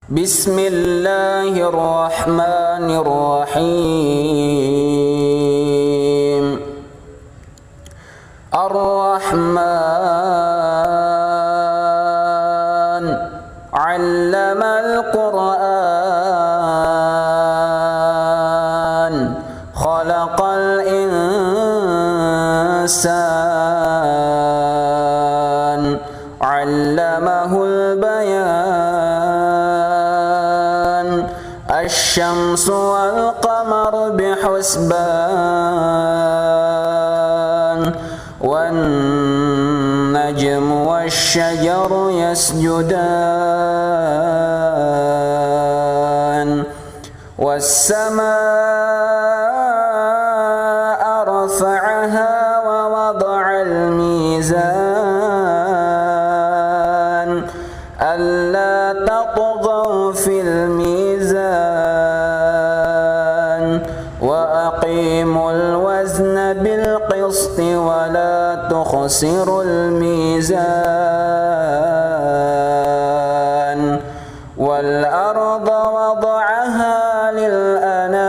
Bismillahirrahmanirrahim. Ar-Rahman 'allamal Qur'an, khalaqal insan, 'allamahul bayan. Asy-syamsu wal qamaru bihusban, wan najmu wasy-syajaru yasjudan, was-samaa'a rafa'aha wa wada'al mizan, alla tatghaw fil mizan, wa aqimul wazna bil qisti wa la tukhsirul mizan, wal arda wada'aha lil anam,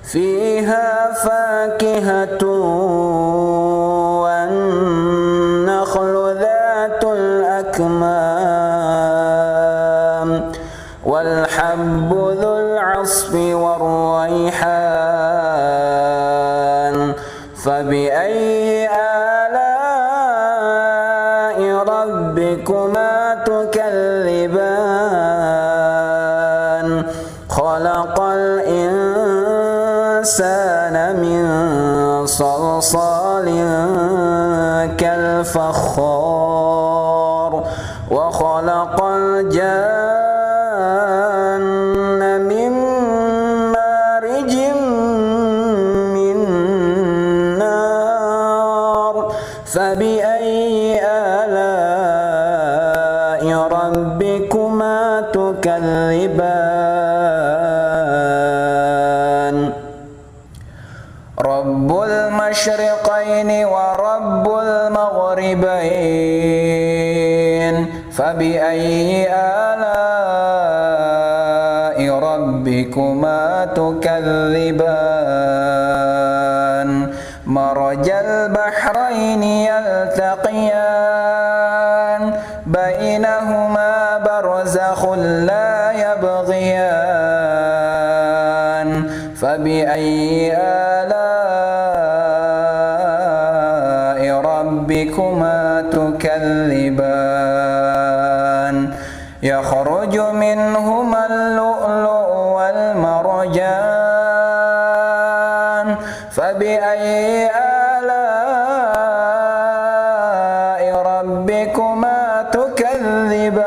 fiha fakihatun wan nakhlu dhatul akmam, wal habbu dhul 'asfi war rayhan. Fabi'ayyi ala'i rabbikuma tukadziban. Khalaqal insana min salsalin kal fakhar, wa khalaqal janna min marijin min nar. Fabi'ayyi ala'i rabbikuma tukadziban. Rabbul masyriqaini wa rabbul maghribain. Fabi'ayyi ala'i rabbikuma tukadziban. Marajal bahraini yaltaqiyan, bainahuma barzakhun la yabghiyan. Fabi'ayyi ala'i rabbikuma tukadziban. Yakhruju minhuma al-lu'lu'u wal marjan. Fabi'ayyi ala'i rabbikuma tukadziban.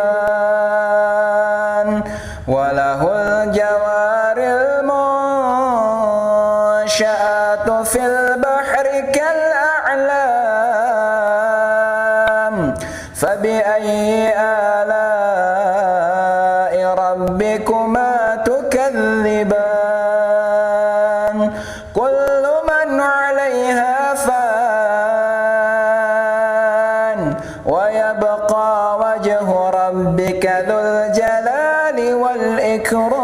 Walahul jawaril munsha'atu fil bahri kal a'lam. Fabi'ayyi ala'i rabbikuma tukadziban. Kullu man 'alayha fan, wa yabqa wajhu rabbika dzul jalali wal ikram.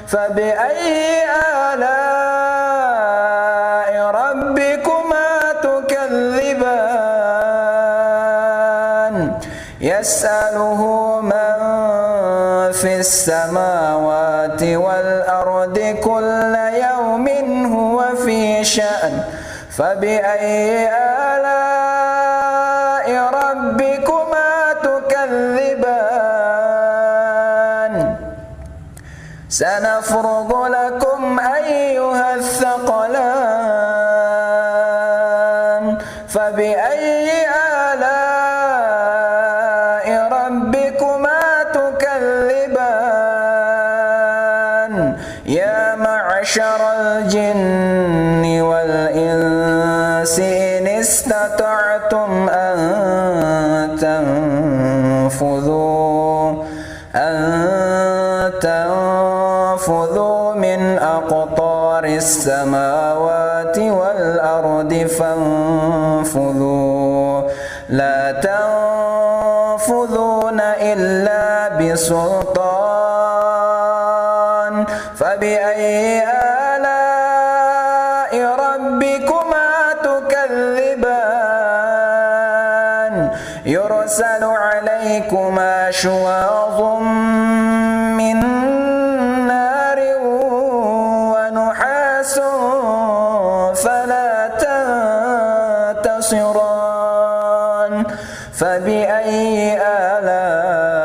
Fabi'ayyi ala'i rabbikuma tukadziban. Yas'aluhu man fis samawati wal ardi kulla yawmin huwa fi sha'n. Fabi'ayyi ala'i rabbikuma tukadziban. Sanafrugu lakum ayyuhath thaqalan. Fabi'ayyi ala'i rabbikuma tukadziban. Ya ma'syaral jinni wal insi in istata'tum an tanfudhu min aqtaris samawati wal ardi fanfudhu لا تنفذون إلا بسلطان فبأي آلاء ربكما تكذبان يرسل عليكما شواظ من نار ونحاس فلا تنتصران فبأي آلاء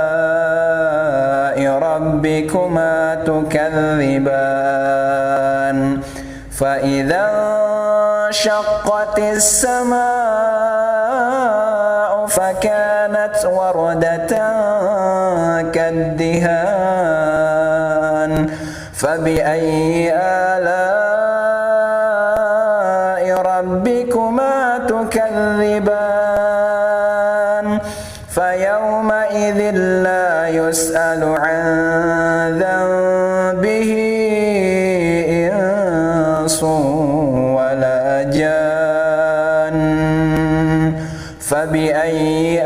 ربكما تكذبان فإذا انشقت السماء فكانت وردة كالدهان فبأي آلاء ربكما تكذبان فيومئذ لا يسأل عن ذنبه إنس ولا جان فبأي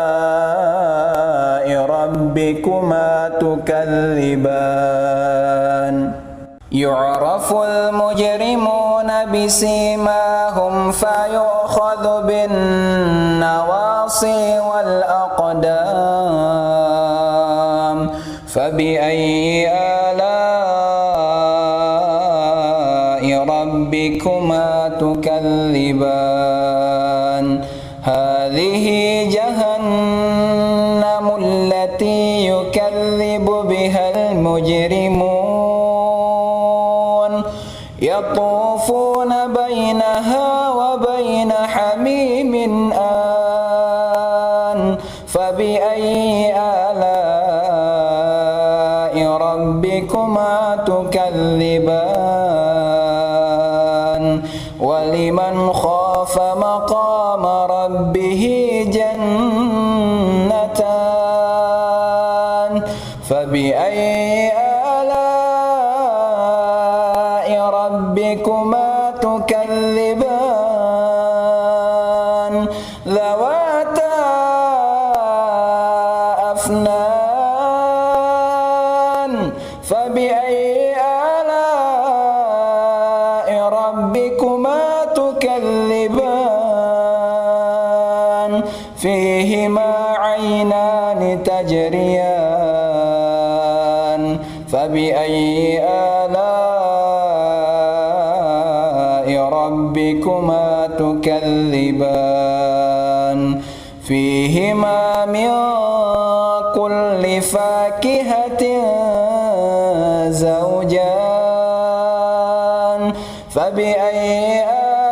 آلاء ربكما تكذبان يعرف المجرمون بسيماهم فيؤخذ بالنواصي والأقدام فبأي آلاء ربكما تكذبان هذه جهنم التي يكذب بها المجرمون يطوفون بينها وبين حميم آن فبأي آلاء ربكما تكذبان ولمن خاف مقام ربه جنتان فبأي آلاء ربكما تكذبان ذواتا أفنان فبأي آلاء ربكما تكذبان فيهما عينان تجريان فبأي آلاء ربكما تكذبان فيهما من كل فاكهة زوجان فبأي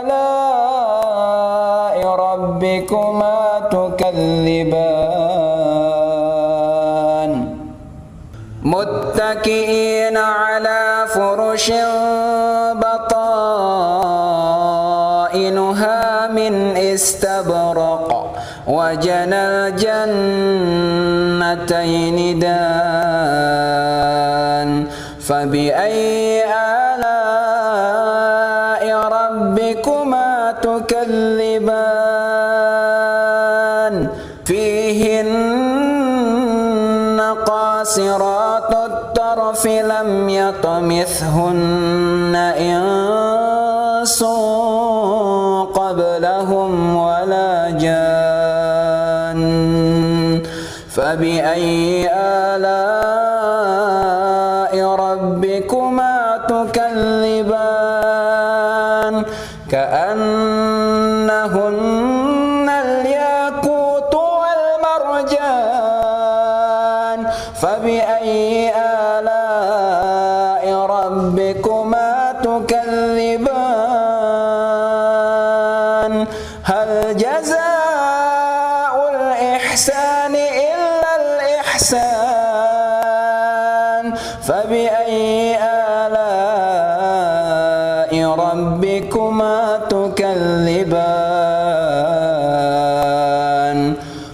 آلاء ربكما تكذبان متكئين على فرش بطائنها من استبرق وجنى الجنتين دان فبأي آلاء ربكما تكذبان فيهن قاصرات الطرف لم يطمثهن إنس قبلهم ولا جان فبأي آلاء ربكما تكذبان كأنهن الياقوت والمرجان فبأي آلاء ربكما تكذبان هل جزاء الإحسان إلا الإحسان فبأي آلاء ربكما تكذبان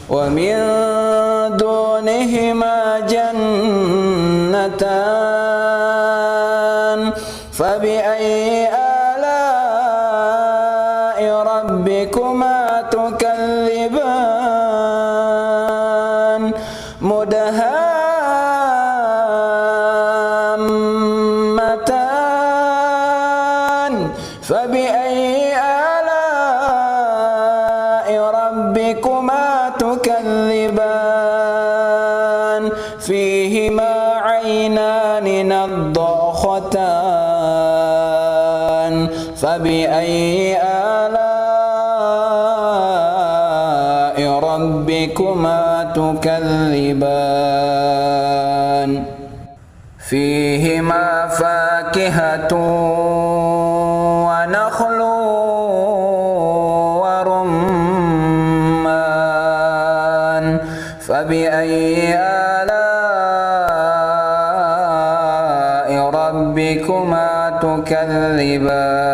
ومن دونهما جنتان فبأي آلاء ربكما ربكما تكذبان مدهامتان فبأي آلاء ربكما تكذبان فيهما عينان نضاختان فبأي آلاء ربكما تكذبان فيهما فاكهة ونخل ورمان فبأي آلاء ربكما تكذبان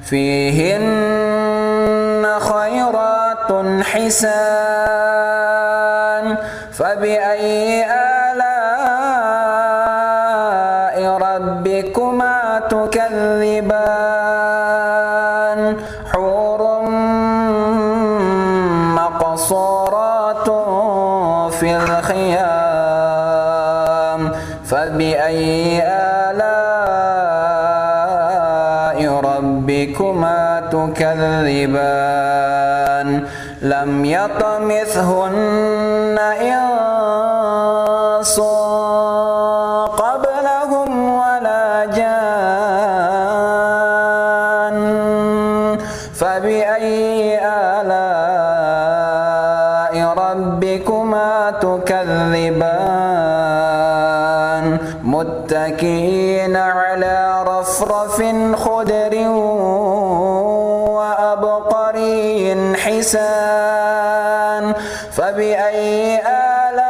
فيهن خيرات حسان فبأي آلاء ربكما تكذبان حور مقصورات في الخيام فبأي آلاء ربكما تكذبان لم يطمثهن إنس قبلهم ولا جان فبأي آلاء ربكما تكذبان متكئين على رفرف خضر وأبقري حسان فبأي آلاء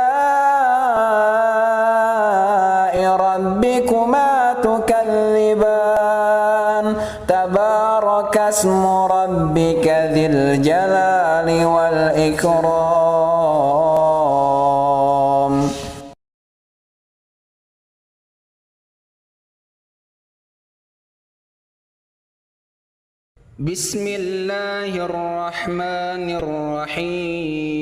ربكما تكذبان تبارك اسم ربك ذي الجلال والإكرام. بسم الله الرحمن الرحيم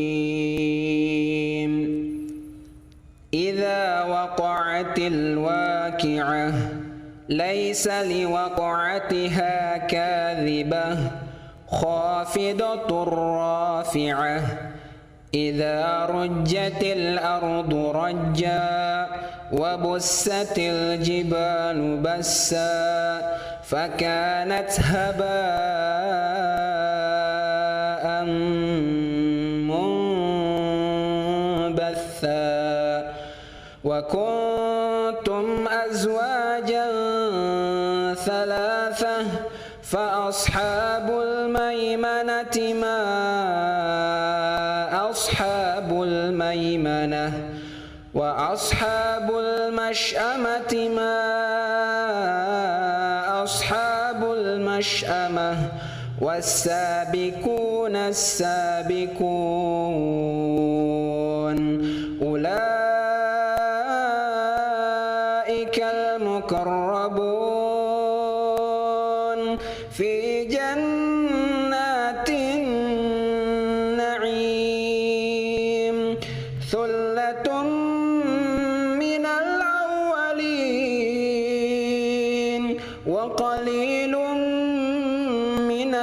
إذا وقعت الواقعة ليس لوقعتها كاذبة خافضة رافعة إذا رجت الأرض رجا وبست الجبال بسا فكانت هباء منبثا وكنتم أزواجا ثلاثة فأصحاب الميمنة ما أصحاب الميمنة وأصحاب المشأمة ما أصحاب المشأمة والسابقون السابقون أولئك المقربون في جنات النعيم ثلة من الأولين وقليل من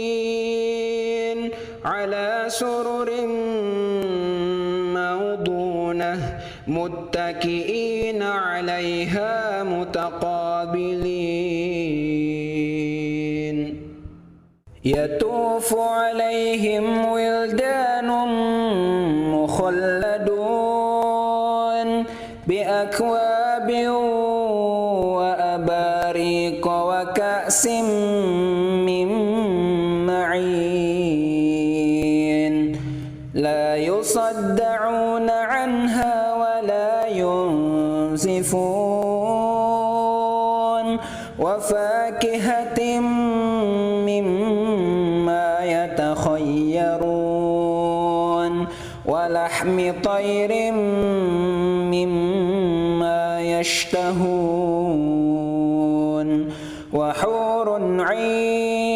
الآخرين على سرر موضونة متكئين عليها متقابلين يطوف عليهم ولدان مخلدون بأكواب وأباريق وكأس من معين لا يصدعون عنها ولا ينزفون وفاكهة مما يتخيرون ولحم طير مما يشتهون وحور عين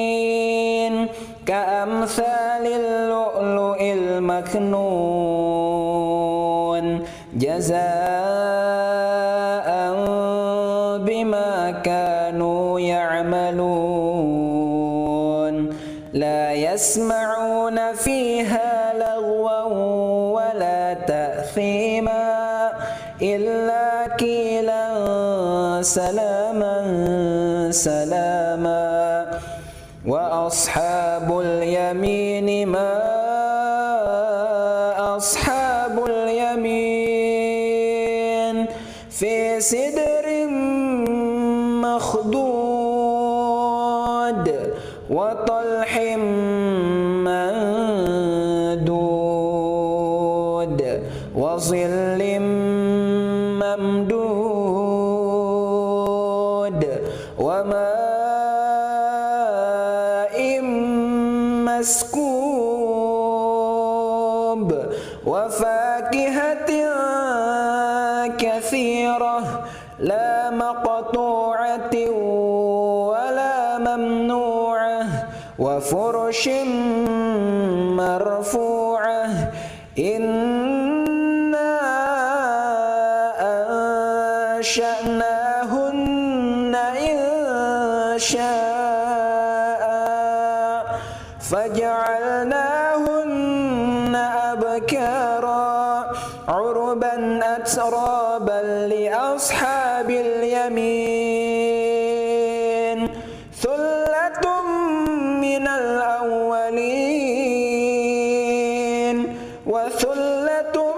كأمثال اللؤلؤ المكنون جزاء بما كانوا يعملون لا يسمعون فيها لغوا ولا تأثيما إلا قيلا سلاما سلاما وأصحاب اليمين ما أصحاب اليمين في سدر مخضود وطلح منضود وظل ممدود وماء مسكوب وفاكهة كثيرة لا مقطوعة ولا ممنوعة وفرش مرفوعة إنا أنشأناهن إنشاء فجعلناهن أبكارا عربا أترابا لأصحاب اليمين ثلة من الأولين وثلة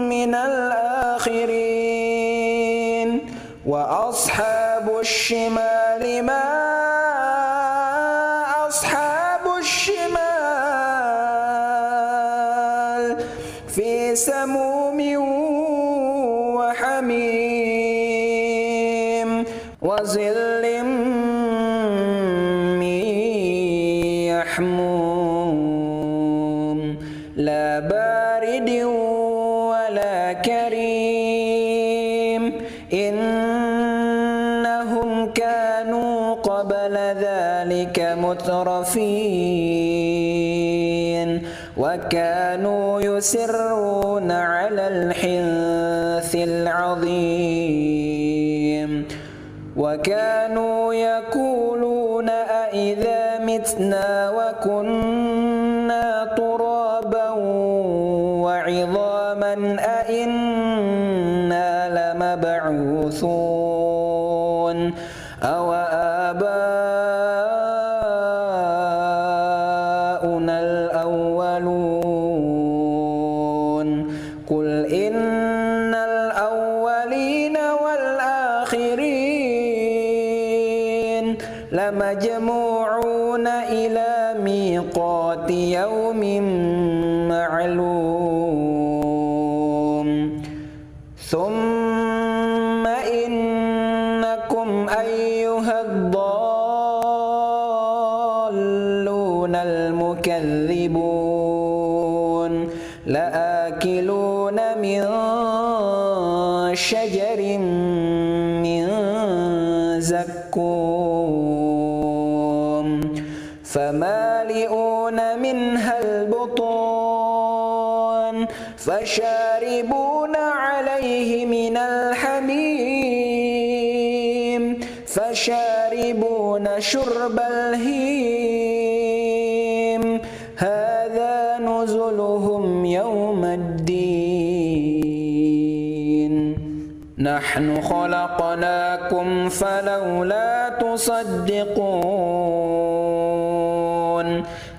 من الآخرين وأصحاب الشمال ما أصحاب الشمال في سموم وحميم وظل من يحموم لا بارد ولا كريم إنهم كانوا قبل ذلك مترفين وكانوا يسرون على الحنث العظيم وكانوا يقولون أئذا متنا وكنا ترابا وعظاما أئنا لمبعوثون أو آباؤنا الأولون قل إن الأولين والآخرين لمجموعون إلى ميقات يوم معلوم ثم إنكم أيها الضالون المكذبون لآكلون من شجر من زقوم فمالئون منها البطون فشاربون عليه من الحميم فشاربون شرب الهيم هذا نزلهم يوم الدين نحن خلقناكم فلولا تصدقون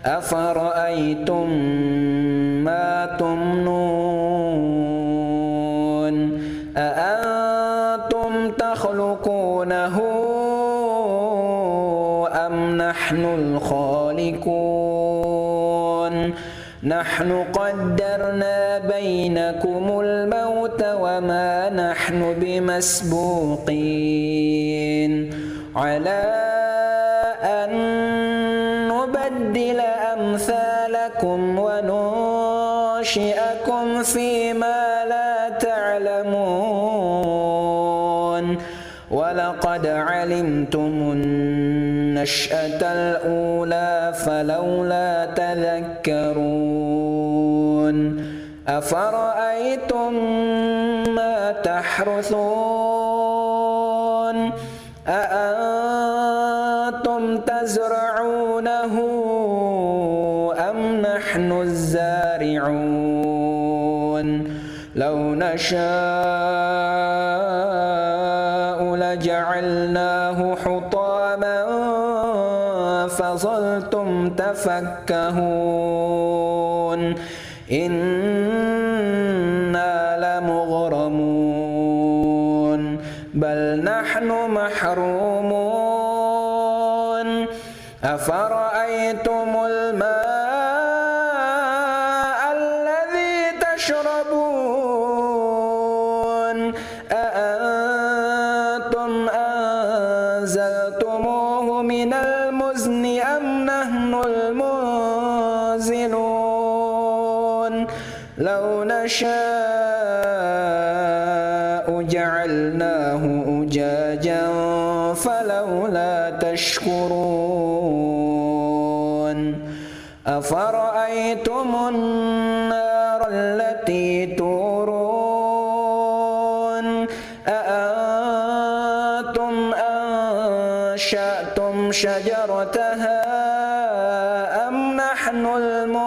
أفرأيتم ما تمنون أأنتم تخلقونه أم نحن الخالقون نحن قدرنا بينكم الموت وما نحن بمسبوقين على أن نبدل أمثالكم وننشئكم فيما لا تعلمون ولقد علمتم النشأة الأولى فلولا تذكرون أفرأيتم ما تحرثون أأنتم تزرعونه أم نحن الزارعون لو نشاء لجعلناه حطاما فظلتم تفكهون إنا لمغرمون بل نحن محرومون أفرأيتم الماء الذي تشربون أأنتم أنزلتموه من المزن أم نحن المنزلون لو نشاء جعلناه أجاجا فلولا تشكرون أفرأيتم النار التي تورون أأنتم أنشأتم شجرتها أم نحن المنشئون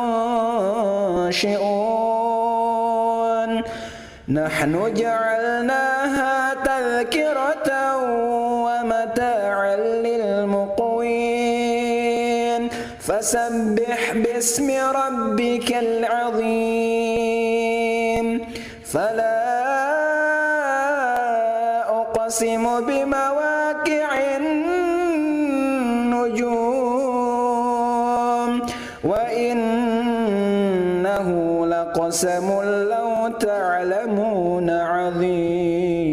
نحن جعلناها تذكرة ومتاعا للمقوين فسبح باسم ربك العظيم فلا أقسم بمواقع النجوم وإنه لقسم لو تعلمون عظيم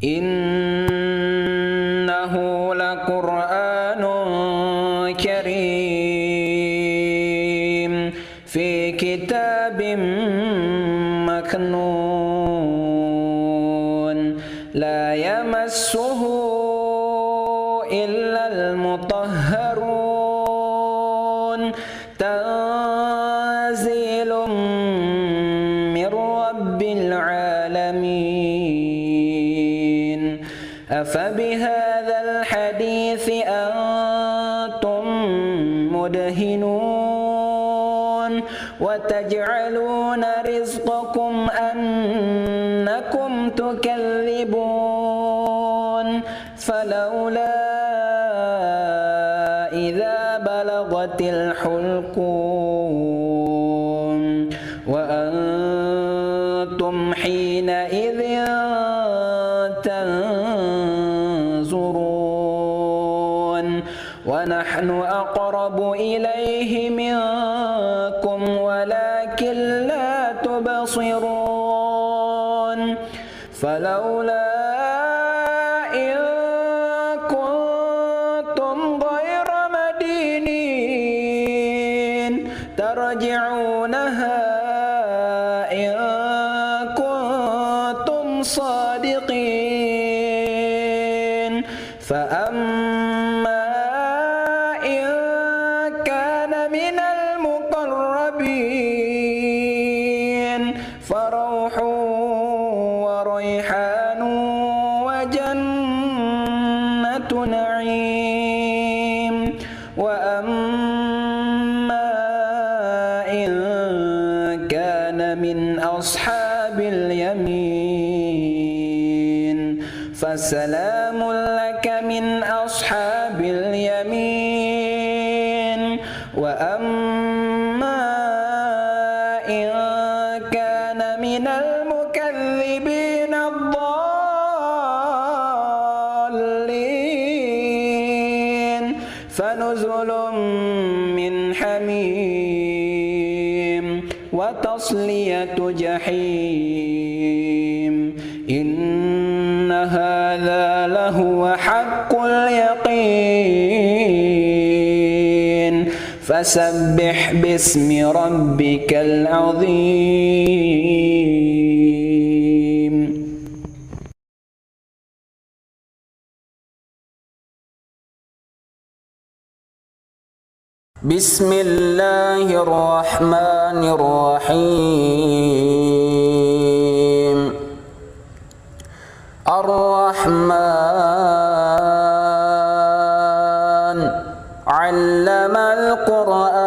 إنه لقرآن كريم في كتاب مكنون لا يمسه إلا المطهرون تنزيل من رب العالمين أفبهذا الحديث أنتم مدهنون وتجعلون رزقكم أنكم تكذبون فلولا إذا بلغت الحلقوم وأنتم حينئذ تنظرون ونحن أقرب إليه منكم ولكن لا تبصرون فلولا إن كنتم غير مدينين ترجعونها إن كنتم صادقين فأما إن كان من المقربين فروح وريحان وجنة نعيم وأما إن كان من أصحاب اليمين فسلام لك من أصحاب اليمين وأما إن كان من المكذبين الضالين فنزل من حميم وتصلية جحيم إن هذا لهو حق اليقين فسبح باسم ربك العظيم. Bismillahirrahmanirrahim. Ar-Rahman 'allamal Qur'an,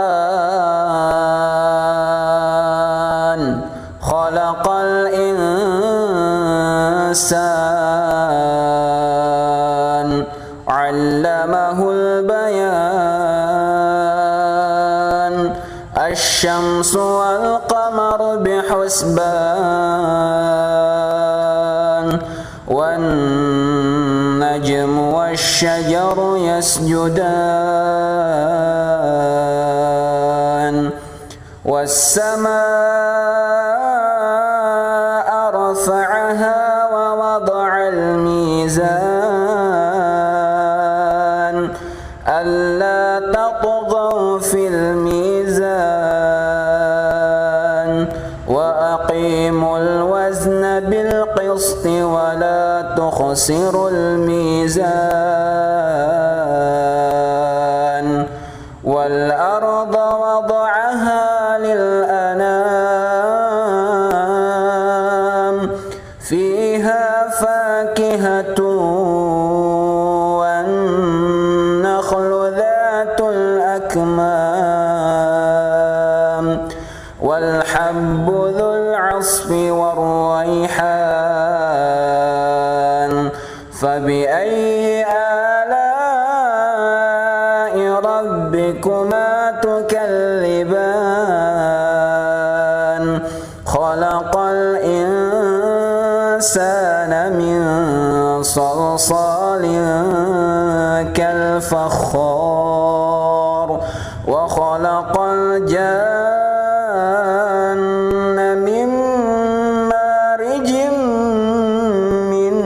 khalaqal insan, 'allamahul bayan. Asy-syamsu wal qamaru bihusban, wan najmu wasy-syajaru yasjudan, was-samaa'a rafa'aha wa wada'al mizan, alla tatghaw fil mizan, wa aqimul wazna bil qisti wa la tukhsirul mizan, wal arda wada'aha lil anam, fiha fakihatun wan nakhlu dhatul akmam, wal habbu dhul 'asfi war rayhan. Fabi'ayyi ala'i rabbikuma tukadziban. Khalaqal insana min salsalin kal fakhar, wa khalaqal janna min marijin min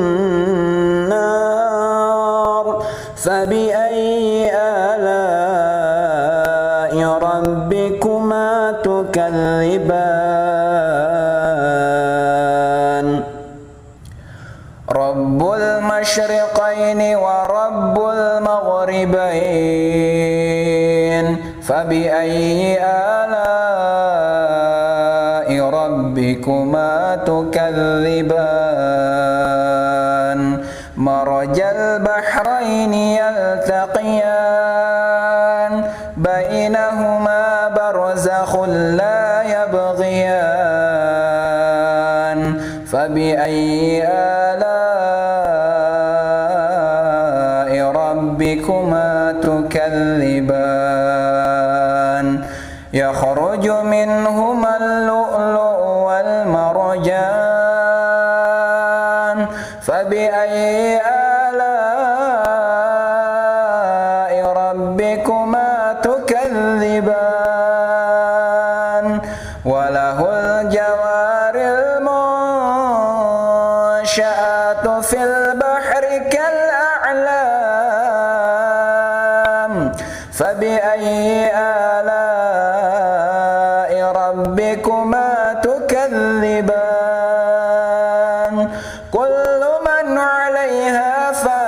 nar. Fabi'ayyi ala'i rabbikuma tukadziban. Rabbul masyriqaini wa rabbul maghribain, fabi'ayyi ala'i rabbikuma tukadziban. Marajal bahraini yaltaqiyan, bainahuma barzakhun la yabghiyan. Fabi'ayyi ala'i rabbikuma tukadziban. Yakhruju minhuma al-lu'lu'u wal marjan. Fabi'ayyi ala'i rabbikuma tukadziban. Walahul jawaril munsha'atu fil bahri kal a'lam. Fabi'ayyi ala'i rabbikuma tukadziban. Kullu man 'alayha fan,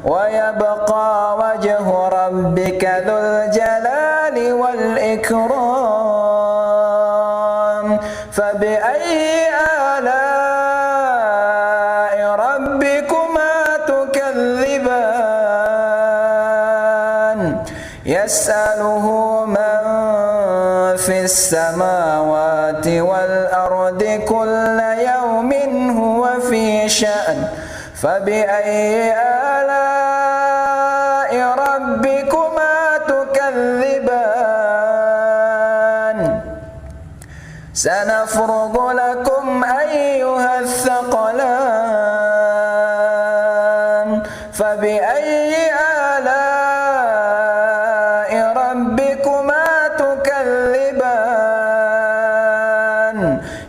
wa yabqa wajhu rabbika dzul jalali wal ikram. Fabi'ayyi ala'i rabbikuma tukadziban. Yas'aluhu man fis samawati wal ardi kulla yawmin huwa fi sha'n. Fabi'ayyi ala'i rabbikuma tukadziban. Sanafrugu lakum ayyuhal thaqalan. Fabi'ayyi ala'i rabbikuma tukadziban.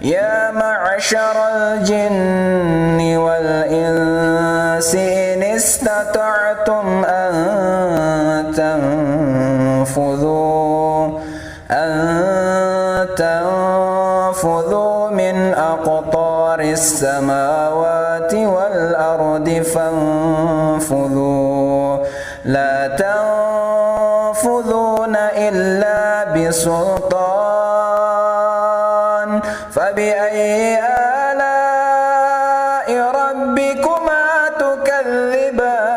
Ya ma'syaral jinni wal insi in istata'tum an tanfudhu min aqtaris samawati wal ardi fanfudhu لا تنفذون إلا بسلطان فبأي آلاء ربكما تكذبان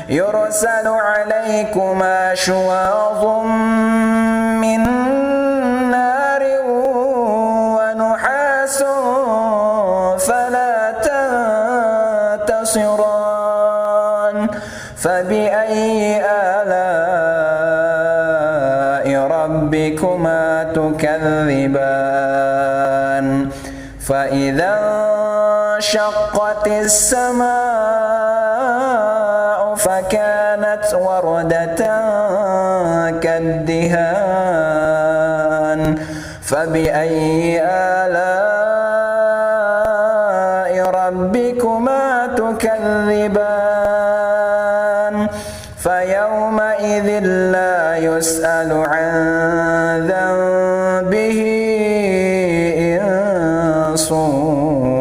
يرسل عليكما شواظ من نار ونحاس فلا تنتصران فبأي آلاء ربكما تكذبان فإذا انشقت السماء فكانت وردة كالدهان فبأي آلاء ربكما تكذبان فيومئذ لا يسأل عن ذنبه إنس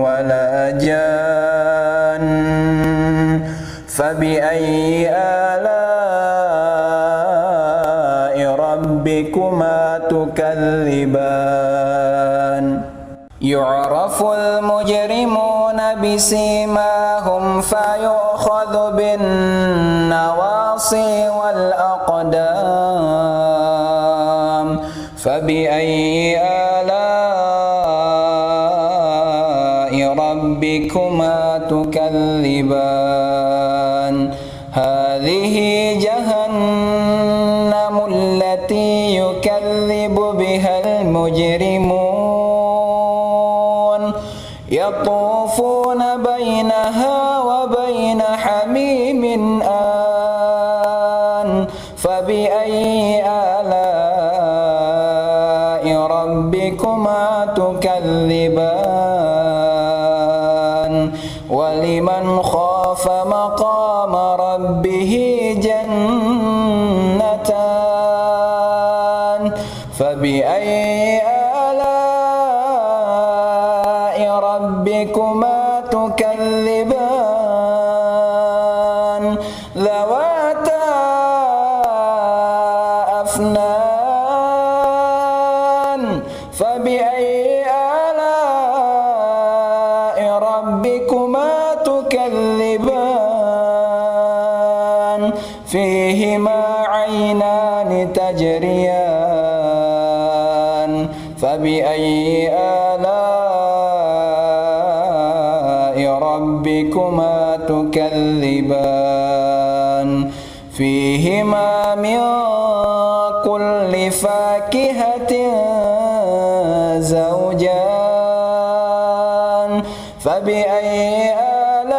ولا جان فبأي آلاء ربكما تكذبان يعرف المجرمون بسيماهم فيؤخذ بالنواصي والأقدام فبأي آلاء ربكما تكذبان هذه جهنم التي يكذب بها المجرمون يطوفون بينها وبين حميم آن فبأي آلاء ربكما تكذبان ولمن خاف مقام ربه جنتان فبأي آلاء ربكما تكذبان ذواتا أفنان فبأي آلاء ربكما تكذبان فيهما عينان تجريان فبأي آلاء ربكما تكذبان فيهما من كل فاكهة زوجان فبأي آلاء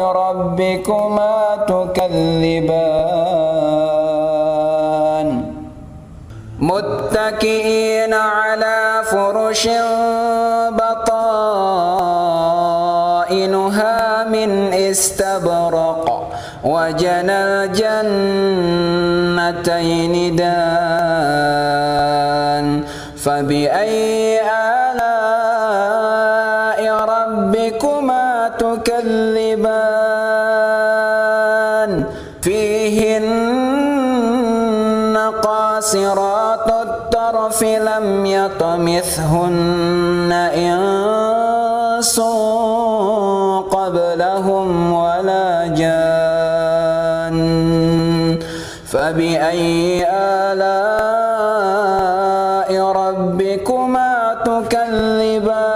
ربكما تكذبان متكئين على فرش بطائنها من استبرق وجنى الجنتين دان فبأي آلاء ربكما تكذبان فيهن قاصرات الطرف لم يطمثهن إنس قبلهم ولا جان فبأي آلاء ربكما تكذبان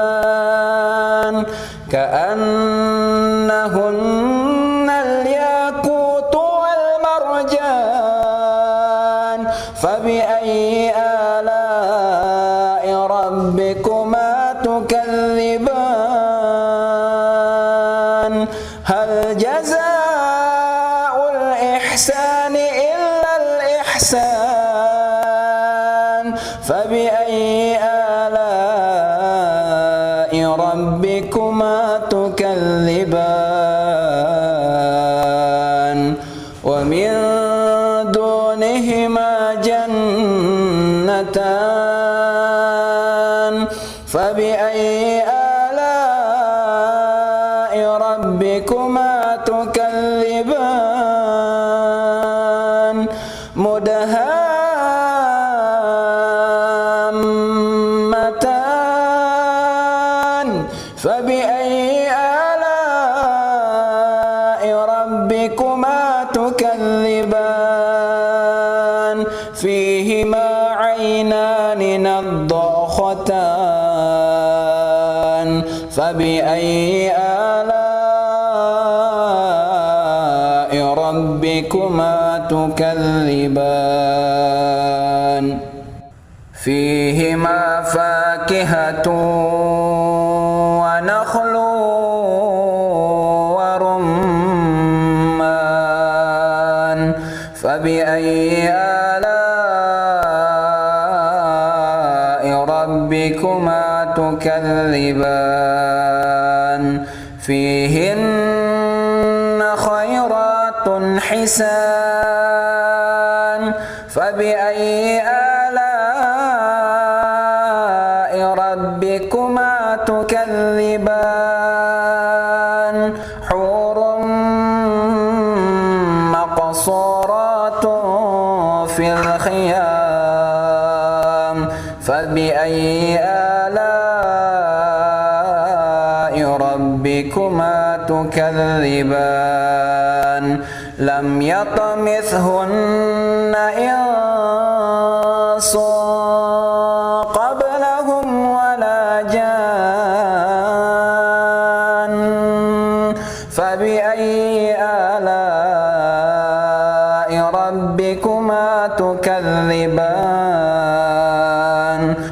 كأنهن الياقوت والمرجان فبأي آلاء ربكما تكذبان هل جزاء الإحسان إلا الإحسان فبأي آلاء ربكما تكذبان ومن دونهما جنتان فبأي آلاء ربكما تكذبان مدهامتان فبأي آلاء ربكما تكذبان فيهما عينان نضاختان فبأي آلاء ربكما تكذبان فيهما فاكهة ونخل ورمان فبأي آلاء ربكما تكذبان فيهن خيرات حسان فبأي آلاء ربكما تكذبان حور مقصورات في الخيام فبأي آلاء ربكما تكذبان لم يطمثهن إنس قبلهم ولا جان فبأي آلاء ربكما تكذبان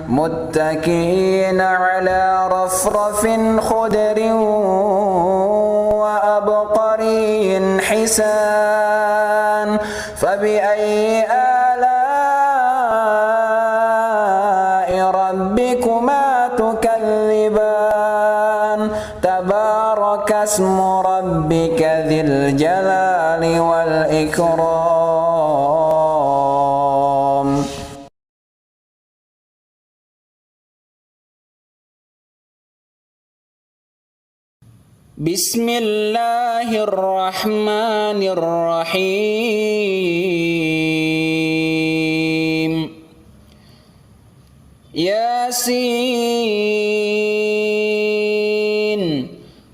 متكئين على رفرف خضر وأبقري حسان فبأي آلاء ربكما تكذبان تبارك اسم ربك ذي الجلال والإكرام بسم الله الرحمن الرحيم ياسين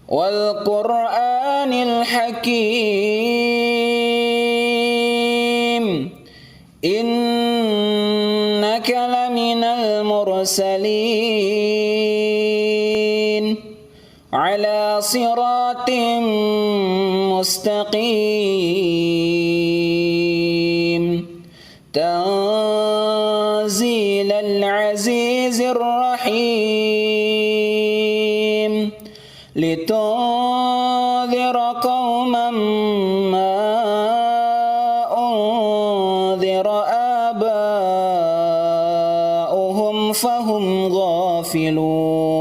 والقرآن الحكيم إنك لمن المرسلين على صراط مستقيم تنزيل العزيز الرحيم لتنذر قوما ما أنذر آباؤهم فهم غافلون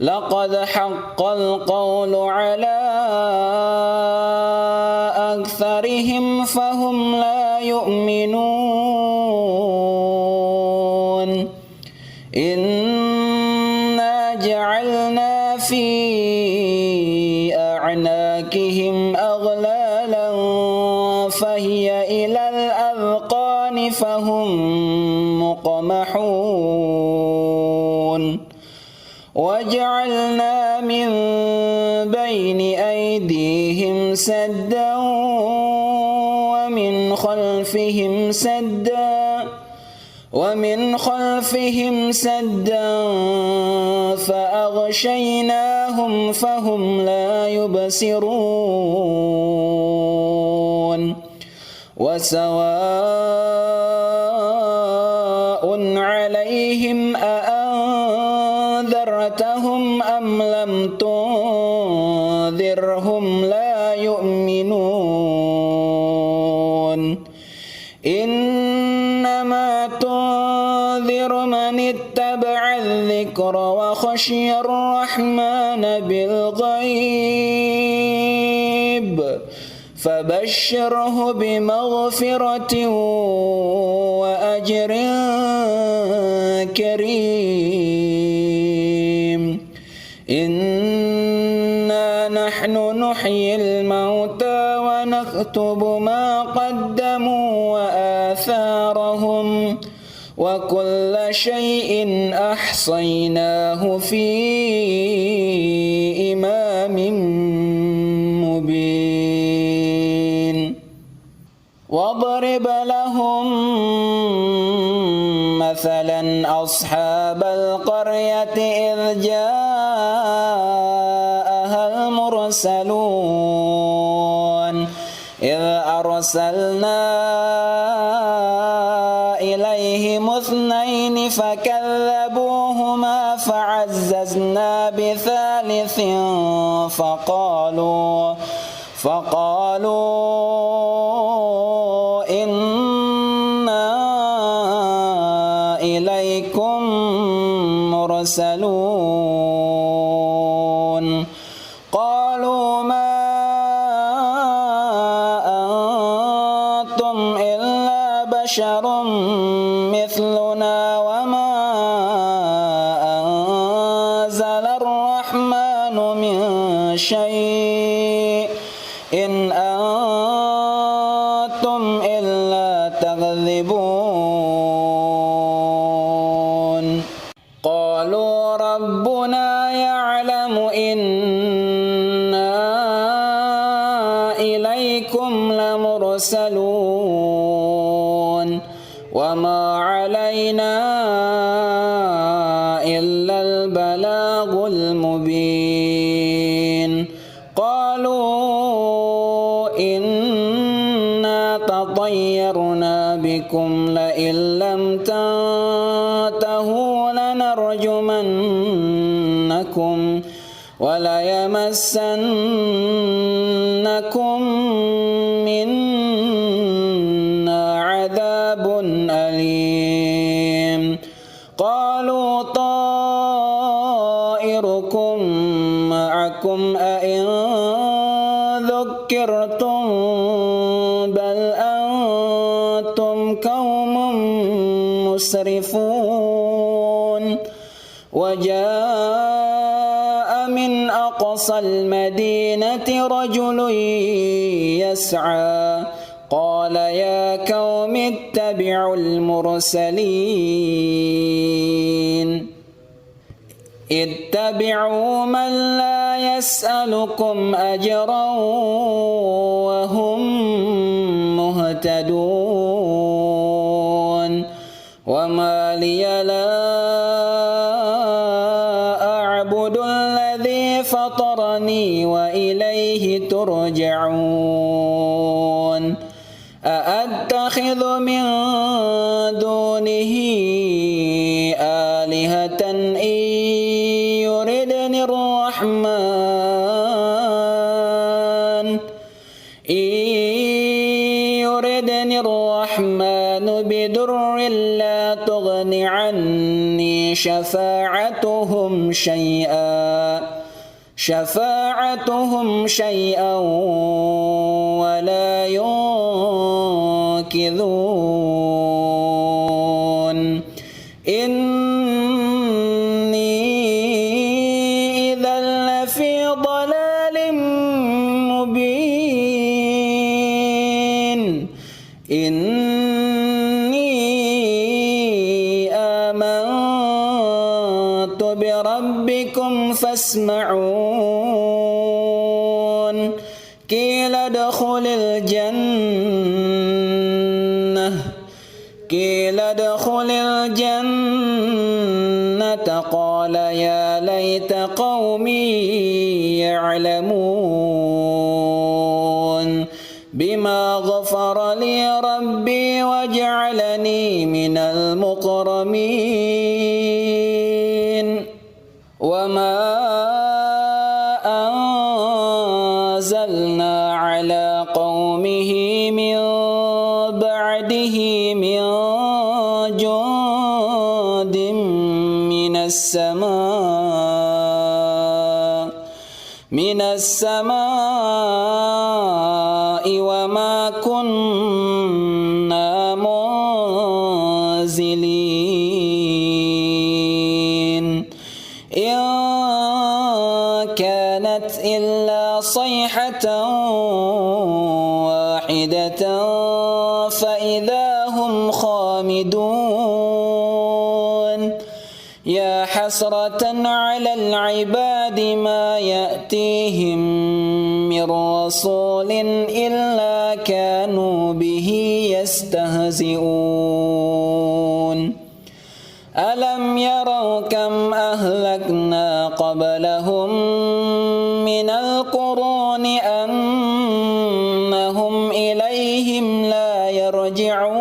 لقد حق القول على أكثرهم فهم لا يؤمنون إنا جعلنا في أعناقهم أغلالا فهي إلى الأذقان فهم مقمحون وجعلنا من بين أيديهم سدا ومن خلفهم سدا فأغشيناهم فهم لا يبصرون وسواء عليهم أأنذرتهم أم لم تنذرهم لا يؤمنون إنما تنذر من اتبع الذكر وخشي الرحمن بالغيب فبشره بمغفرة وأجر كريم نحن نحيي الموتى ونكتب ما قدموا وآثارهم وكل شيء أحصيناه في إمام مبين واضرب لهم مثلا أصحاب القرية إذ جاءها المرسلون إذ أرسلنا إليهم اثنين فكذبوهما فعززنا بثالث فقالوا إنا إليكم مرسلون قالوا ما أنتم إلا بشر مثلنا وما أنزل الرحمن من شيء إن أنتم إلا تكذبون قالوا ربنا يعلم إنا إليكم لمرسلون وما علينا إلا البلاغ المبين قالوا إنا تطيرنا بكم لئن لم تنتهوا لنرجمنكم وليمسنكم منا عذاب أليم قالوا طائركم معكم أئن ذكرتم بل أنتم قوم مسرفون وجاء من أقصى المدينة رجل يسعى قال يا قوم اتبعوا المرسلين اتبعوا من لا يسألكم أجرا وهم مهتدون وما لي لا أعبد الذي فطرني وإليه ترجعون أأتخذ من دونه آلهة إن يردني الرحمن بضر لا تغن عني شفاعتهم شيئا ولا ينقذون إني إذا لفي ضلال مبين إني آمنت بربكم فاسمعون قيل ادخل الجنة قال يا ليت قومي يعلمون بما غفر لي ربي وجعلني من المكرمين وما أنزلنا على قومه من بعده من جند من السماء وما كنا منزلين إن كان كانت إلا صيحة واحدة فإذا هم خامدون يا حسرة على العباد ما يأتيهم من رسول إلا كانوا به يستهزئون ألم يروا كم أهلكنا قبلهم من القرون أنهم إليهم لا يرجعون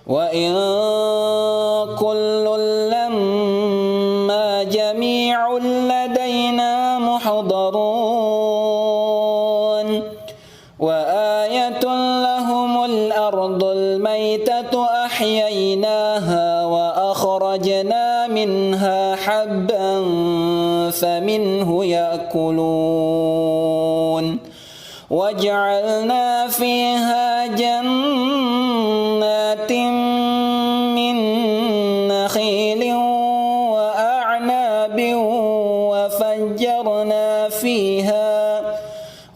وإن كل لما جميع لدينا محضرون وآية لهم الأرض الميتة أحييناها وأخرجنا منها حبا فمنه يأكلون وجعلنا فيها جنات من نخيل وأعناب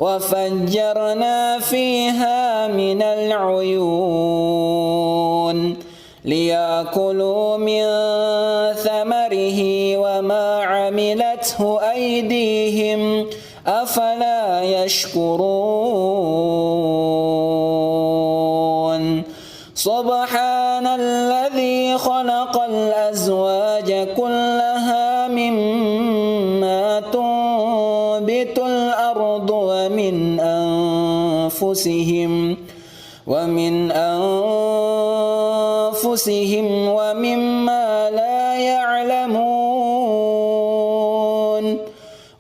وفجرنا فيها من العيون ليأكلوا من ثمره وما عملته أيديهم أفلا يشكرون سبحان الذي خلق الأزواج كلها مما تنبت الأرض ومن أنفسهم ومما لا يعلمون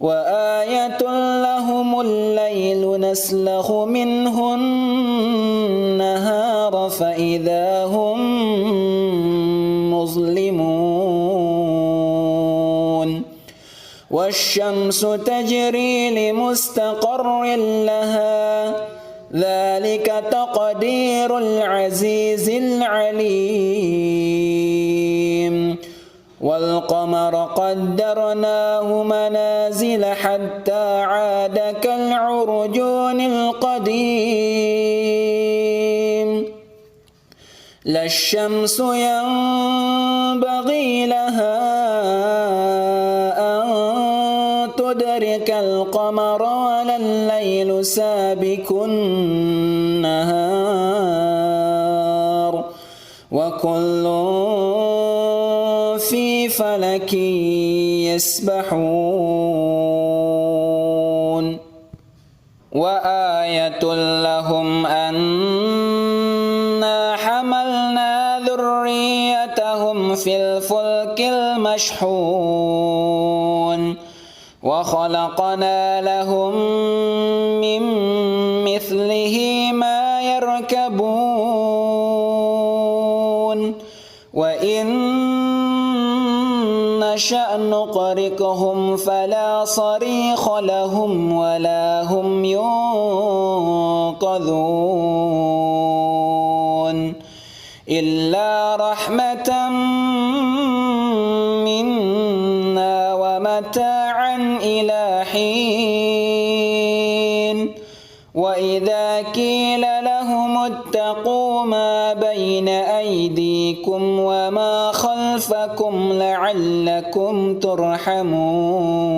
وآية لهم الليل نسلخ منه النهار فإذا هم مظلمون والشمس تجري لمستقر لها ذلك تقدير العزيز العليم والقمر قدرناه منازل حتى عاد كالعرجون القديم لا الشمس ينبغي لها أن تدرك القمر ولا الليل سابق النهار وكل في فلك يسبحون وآية لهم أنا حملنا ذريتهم في الفلك المشحون وخلقنا لهم من مثله ما يركبون وإن نشأ نغرقهم فلا صريخ لهم ولا هم ينقذون إلا رحمة منا ومتاعا إلى حين وإذا قيل لهم اتقوا ما بين أيديكم وما خلفكم لعلكم ترحمون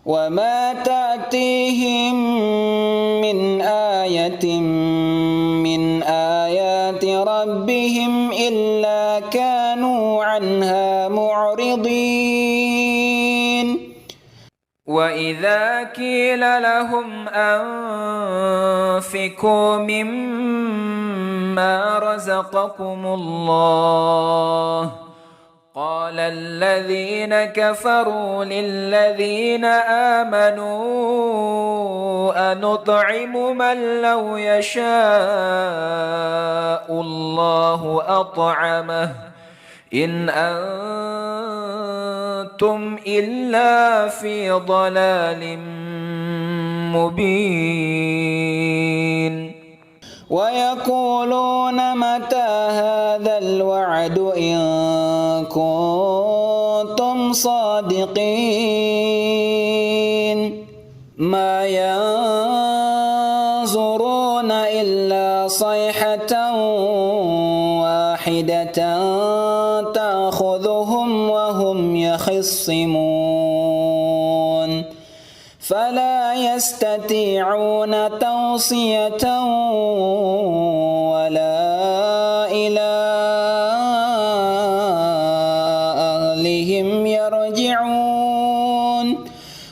وما تأتيهم من آية من آيات ربهم إلا كانوا عنها معرضين وإذا قيل لهم أنفقوا مما رزقكم الله قال الذين كفروا للذين آمنوا أنطعم من لو يشاء الله أطعمه إن أنتم إلا في ضلال مبين ويقولون متى هذا الوعد إن كنتم صادقين ما ينظرون إلا صيحة واحدة تأخذهم وهم يخصمون فلا يستطيعون توصية ولا إلى أهلهم يرجعون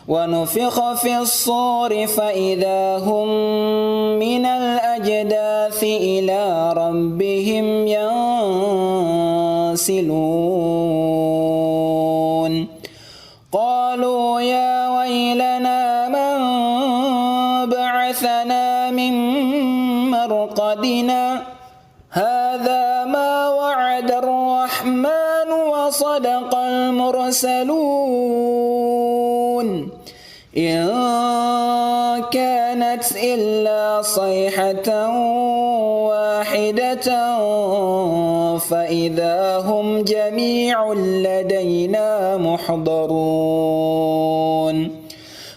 ونفخ في الصور فإذا هم من الأجداث إلى ربهم ينسلون قالوا يا ويلنا من بعثنا من مرقدنا هذا ما وعد الرحمن وصدق المرسلون إن كانت إلا صيحة واحدة فإذا هم جميع لدينا محضرون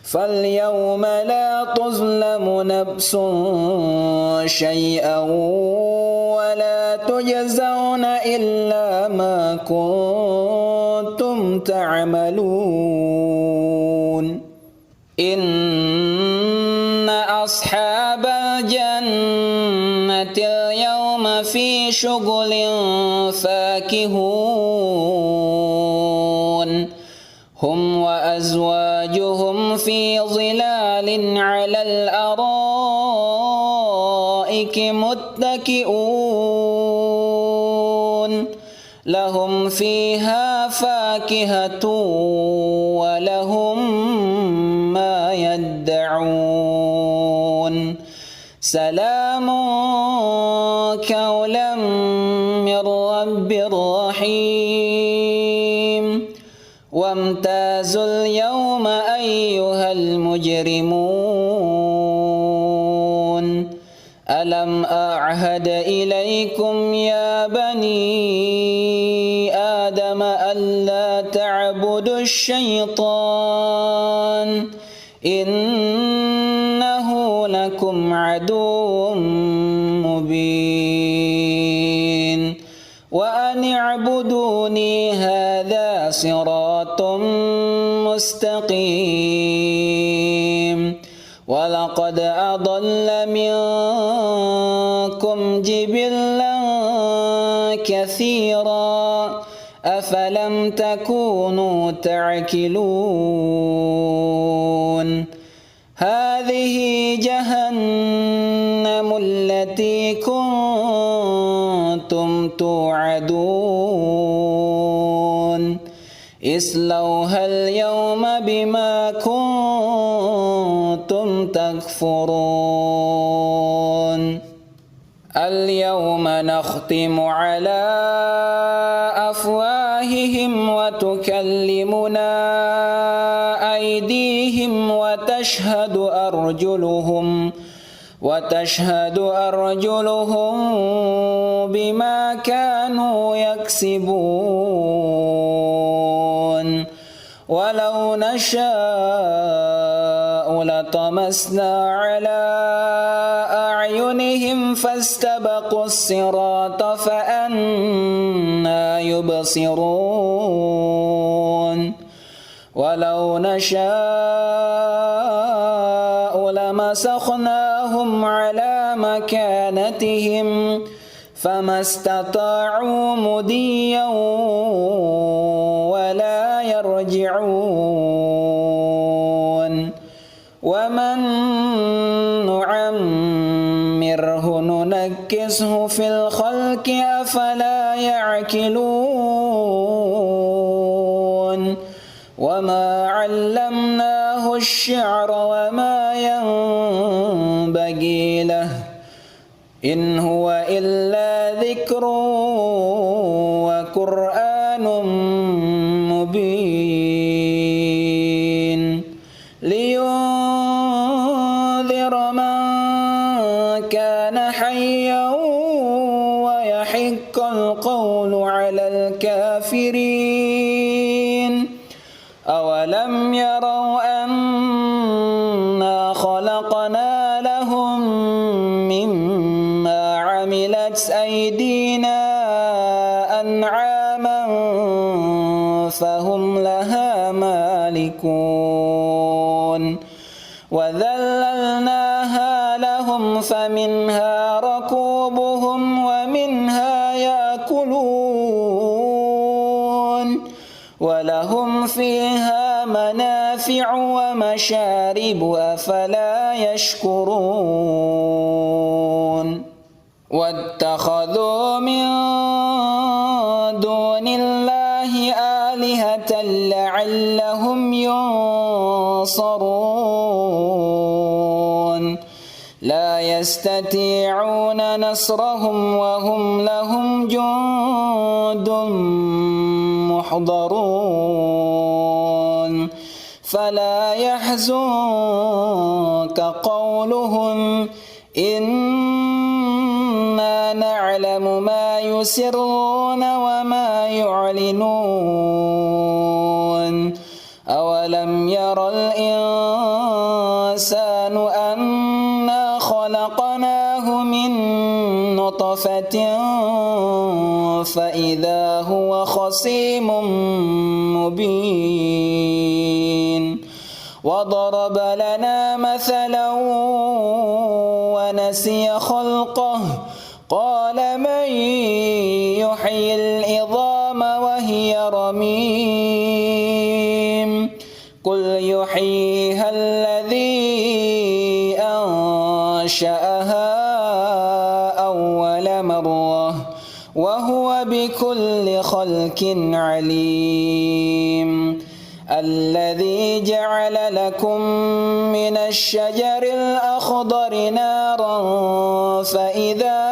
فاليوم لا تظلم نفس شيئا ولا تجزون إلا ما كنتم تعملون إن أصحاب الجنة اليوم في شغل فاكهون هم وأزواجهم في ظلال على الأرائك متكئون لهم فيها فاكهة ولهم ما يدعون سلام قولا من رب رحيم وامتازوا اليوم أيها المجرمون ألم أعهد إليكم يا بني آدم ألا تعبدوا الشيطان إنه لكم عدو مبين وأن اعبدوني هذا صراط مستقيم ولقد أضل منكم جبلا كثيرا أفلم تكونوا تعقلون هذه جهنم التي كنتم توعدون اصلوها اليوم بما كنتم تكفرون اليوم نختم على أفواههم وتكلمنا أيديهم وتشهد أرجلهم بما كانوا يكسبون ولو نشاء لطمسنا على أعينهم فاستبقوا الصراط فأنى يبصرون ولو نشاء لمسخناهم على مكانتهم فما استطاعوا مضيا ولا يرجعون ومن نعمره ننكسه في الخلق أفلا يعقلون وما علمناه الشعر وما ينبغي له إن هو إلا ذكر وقرآن مبين لينذر من كان حيا ويحق القول على الكافرين أولم يروا أنا خلقنا لهم مما عملت أيدينا أنعاما فهم لها مالكون وذللناها لهم فمنها ركوبهم ومنها يأكلون ولهم فيها منافع ومشارب أفلا يشكرون واتخذوا من دون الله آلهة لعلهم ينصرون لا يستطيعون نصرهم وهم لهم جند محضرون فلا يحزنك قولهم إنا نعلم ما يسرون وما يعلنون أولم ير الإنسان أنا خلقناه من نطفة فإذا هو خصيم مبين وضرب لنا مثلا ونسي خلقه قال من يحيي العظام وهي رميم قل يحييها الذي أنشأها أول مرة وهو بكل خلق عليم الذي جعل لكم من الشجر الأخضر نارا فإذا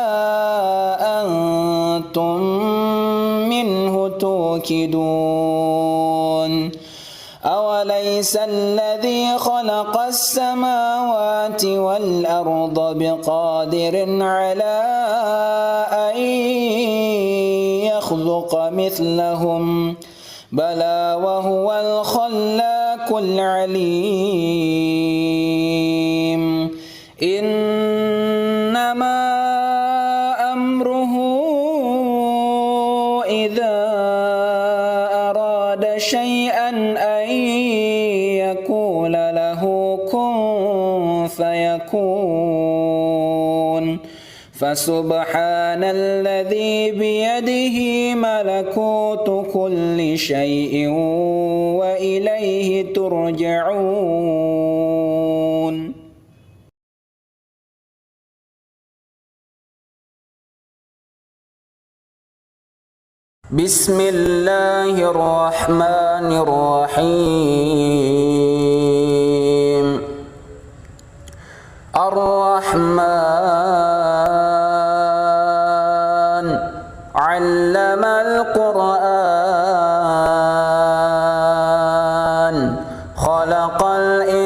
أنتم منه توقدون أوليس الذي خلق السماوات والأرض بقادر على أن يخلق مثلهم بلى وهو الخلاق العليم إنما أمره إذا أراد شيئا أن يقول له كن فيكون فسبحان الذي بيده ملكوت كل شيء وإليه ترجعون بسم الله الرحمن الرحيم الرحمن علم القرآن خلق الإنسان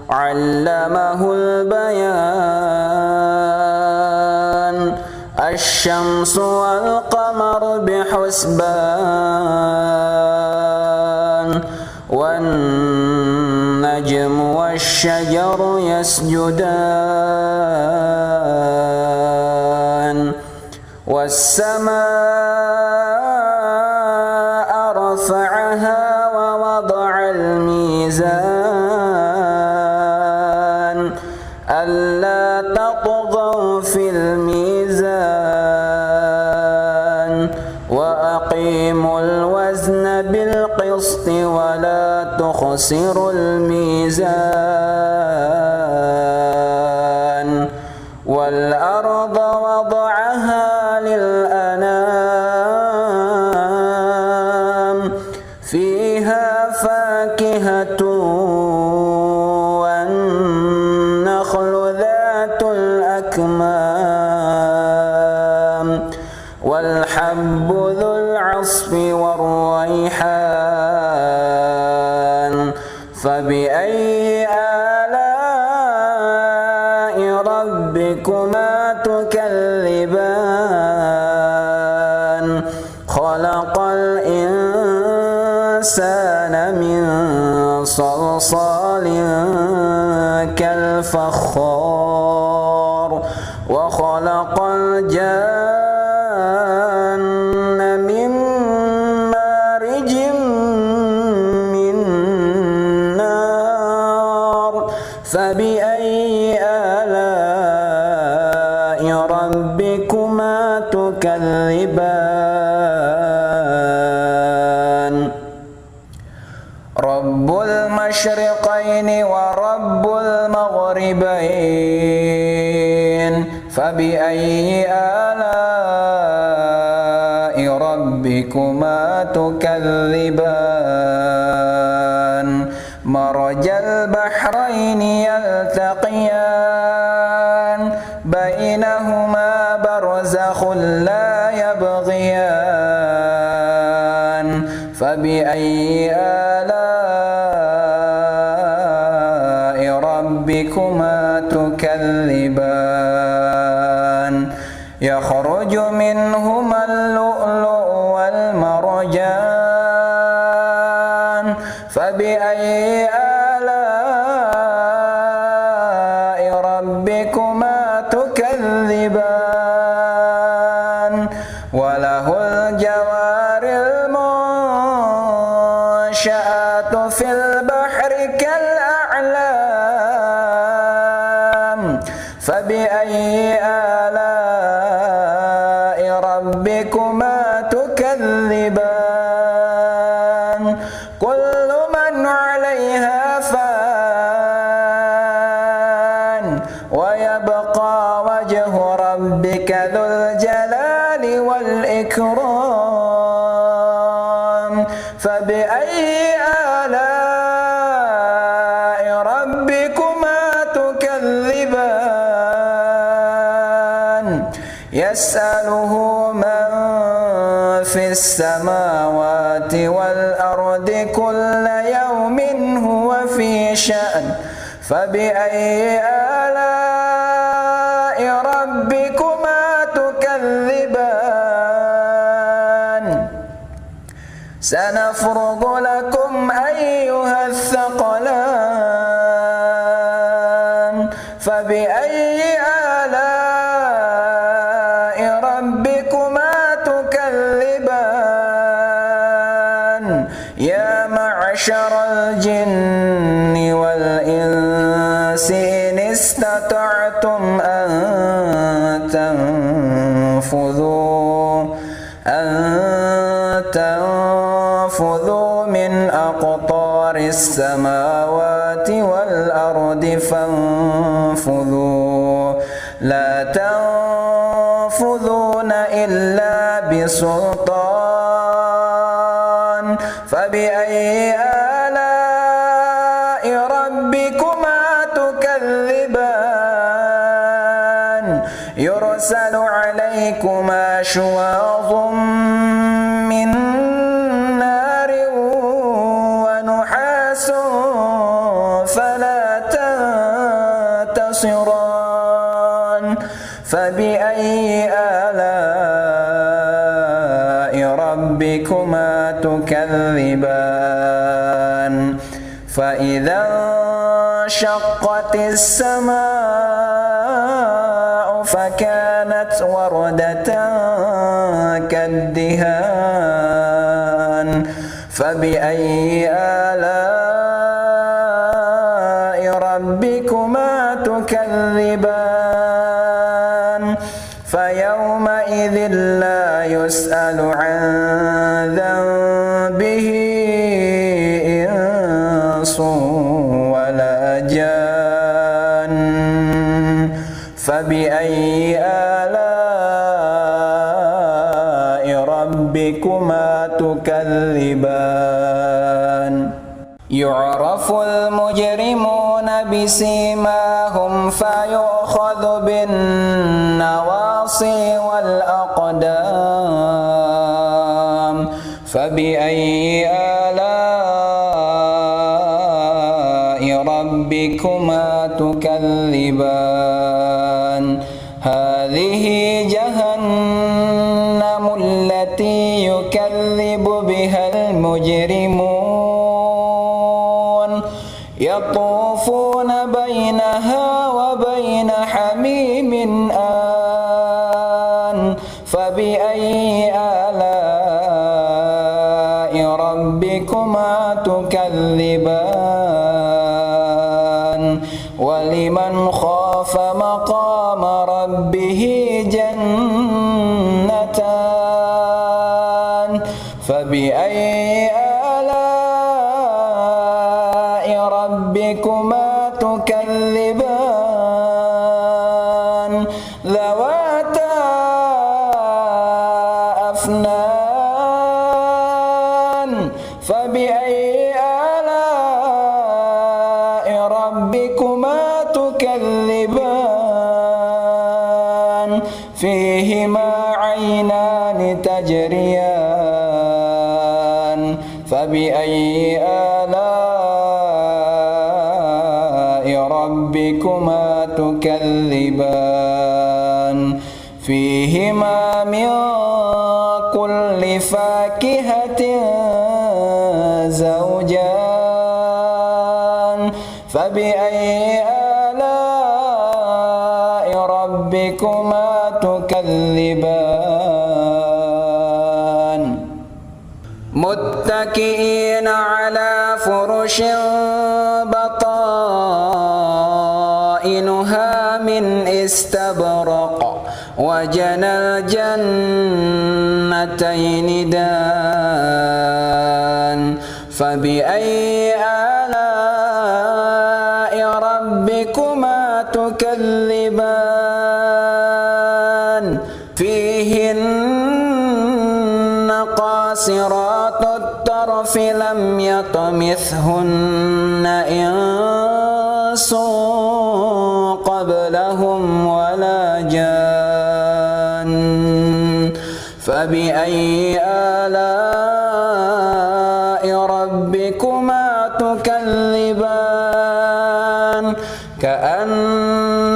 علمه البيان الشمس والقمر بحسبان والنجم والشجر يسجدان والسماء رفعها ووضع الميزان ألا تطغوا في الميزان وأقيموا الوزن بالقسط ولا تخسروا الميزان والأرض وضعها للأنام فيها فاكهة والنخل ذات الأكمام والحب ذو العصف والريحان فبأي آلاء ربكما تكذبان الفخار وخلق الجن من مارج من نار فبأي آلاء ربكما تكذبان رب المشرقين ورب المغربين فبأي آلاء ربكما تكذبان مرج البحرين يلتقيان بينهما برزخ لا يبغيان فبأي آلاء ربكما تكذبان يخرج منهما اللؤلؤ والمرجان فبأي آلاء ربكما تكذبان وله الجوار المنشآت في البحر كالأعلام فبأي آلاء ربكما تكذبان كل من عليها فان ويبقى وجه ربك ذو الجلال والإكرام فبأي آلاء ربكما تكذبان يسأله من في السماوات والأرض كل يوم هو في شأن فبأي آلاء ربكما تكذبان سنفرغ لكم أيها الثقلان فبأي آلاء ربكما تكذبان يا معشر الجن والإنس إن استطعتم أن تنفذوا من أقطار السماوات والأرض فانفذوا لا تنفذون إلا بسلطان فبأي آلاء ربكما تكذبان يرسل عليكما شواظ من نار ونحاس فلا تنتصران فبأي آلاء ربكما تكذبان فإذا انشقت السماء فكانت وردة كالدهان فبأي آلاء ربكما تكذبان فيومئذ لا يسأل عن ذنبه إنس ولا جان فبأي آلاء ربكما تكذبان يعرف المجرمون بسيماهم فيؤخذ بالنواصي والأقدام فبأي آلاء ربكما تكذبان هذه جهنم التي يكذب بها المجرمون يطوفون بينها حميم آن فبأي آلاء ربكما تكذبان ولمن خاف مقام ربه جنتان فبأي آلاء ربكما تكذبان ذواتا أفنان فبأي آلاء ربكما تكذبان فيهما عينان تجريان فبأي آلاء ربكما تكذبان فيهما من كل فاكهة زوجان فبأي آلاء ربكما تكذبان متكئين على فرش بطائنها من استبرق وجنى الجنتين دان فبأي آلاء ربكما تكذبان فيهن قاصرات الطرف لم يطمثهن إنس قبلهم ولا جان فبأي آلاء ربكما تكذبان كأنهن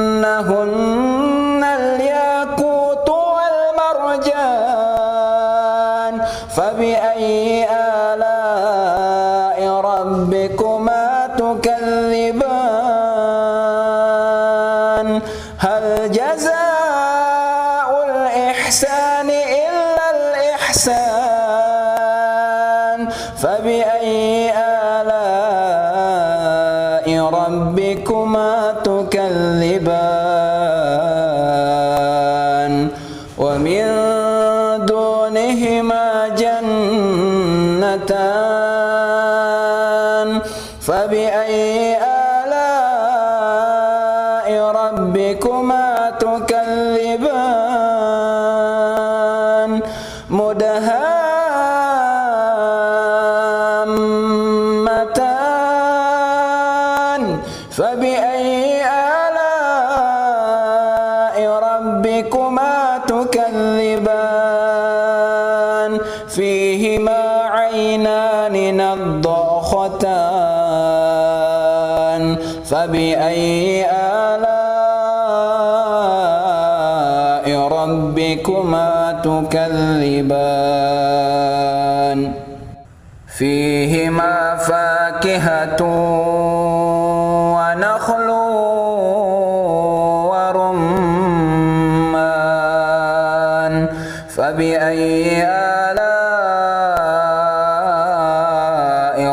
الياقوت والمرجان فبأي آلاء ربكما تكذبان هل جزاء الإحسان إلا الإحسان فبأي آلاء ربكما تكذبان ومن دونهما جنتان فبأي آلاء ربكما تكذبان مدهامتان فبأي آلاء ربكما تكذبان فيهما عينان نضاختان فبأي آلاء ربكما تكذبان فيهما فاكهة ونخل ورمان فبأي آلاء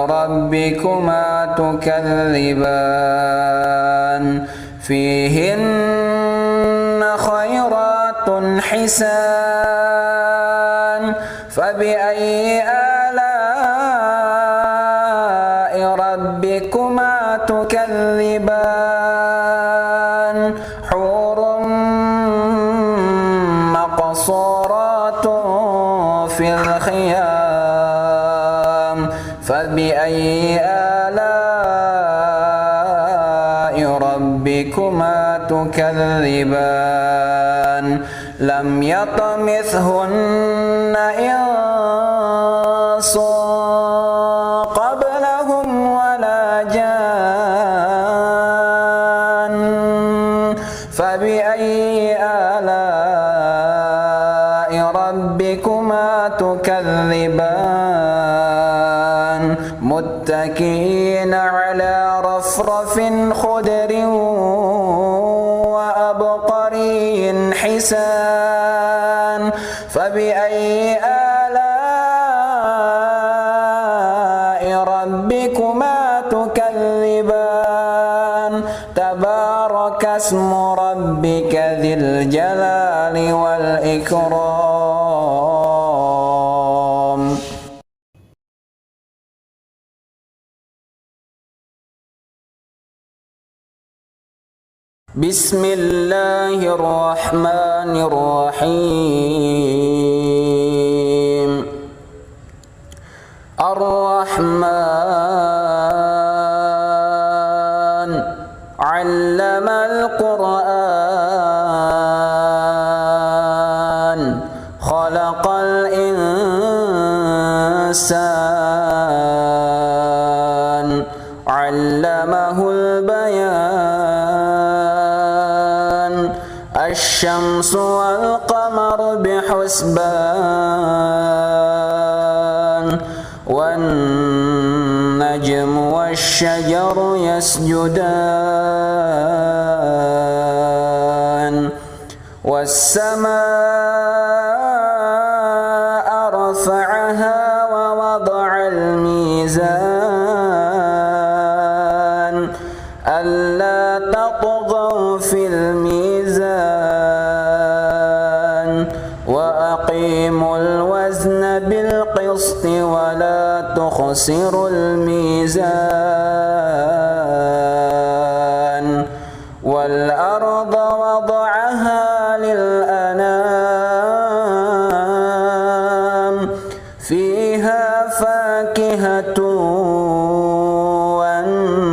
ربكما تكذبان فيهن خيرات حسان فبأي آلاء ربكما تكذبان حور مقصورات في الخيام فبأي آلاء ربكما تكذبان لم يطمثهن إنس قبلهم ولا جان فبأي آلاء ربكما تكذبان متكئين على رفرف خضر الحسان فبأي آلاء ربكما تكذبان تبارك اسم ربك ذي الجلال والإكرام. بسم الله الرحمن الرحيم. الرحمن علم القرآن خلق الإنسان علمه البيان الشمس والقمر بحسبان والنجم والشجر يسجدان والسماء رفعها ووضع الميزان ألا تطغوا في الميزان وأقيموا الوزن بالقسط ولا تخسروا الميزان والأرض وضعها للأنام فيها فاكهة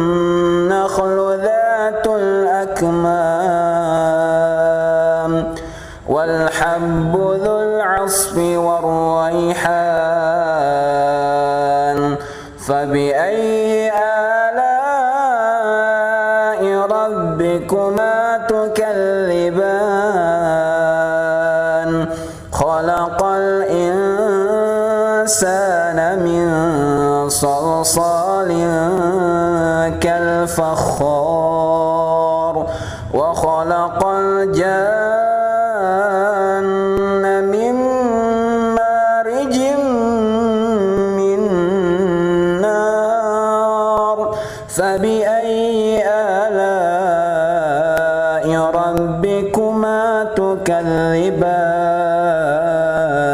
والنخل ذات الأكمام والحب ذو العصف والريحان فبأي آلاء ربكما تكذبان خلق الإنسان من صلصال كالفخار وخلق الجان من مارج من نار فبأي آلاء ربكما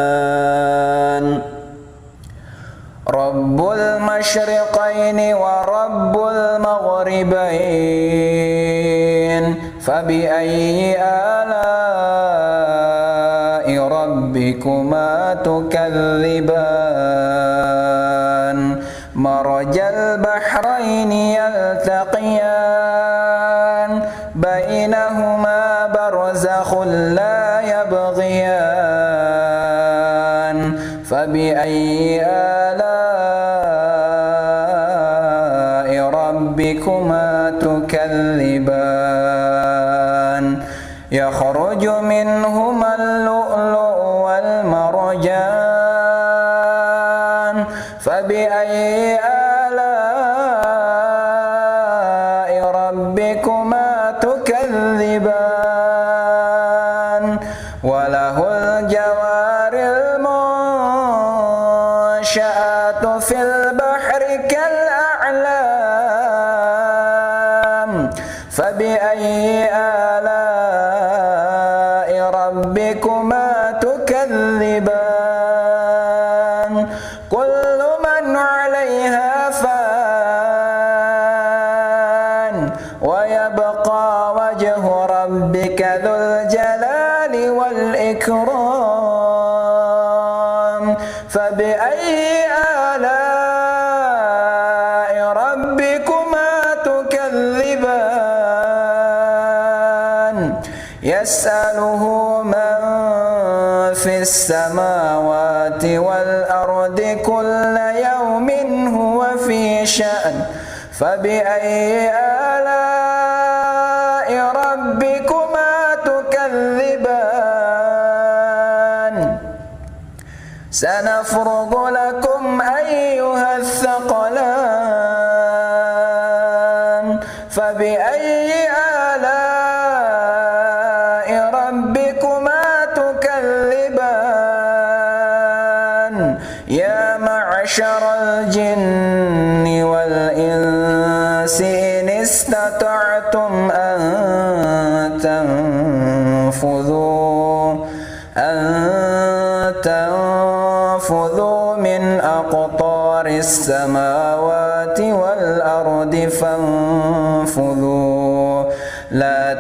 تكذبان رب المشرقين ورب المغربين فبأي آلاء ربكما تكذبان مرج البحرين يلتقيان بينهما برزخ لا يبغيان فبأي آلاء ربكما تكذبان يخرج منهما اللؤلؤ والمرجان فبأي آلاء ربكما تكذبان وله الجوار المنشآت في البحر كالأعلام فبأي آلاء ربكما تكذبان كل من عليها فان ويبقى وجه ربك ذو الجلال والإكرام فبأي آلاء ربكما تكذبان يسأله من في السماوات والأرض كل يوم هو في شأن فبأي آلاء ربكما تكذبان سنفرغ لكم أيها الثقلان فبأي آلاء ربكما يا معشر الجن والإنس إن استطعتم أن تنفذوا من أقطار السماوات والأرض فانفذوا لا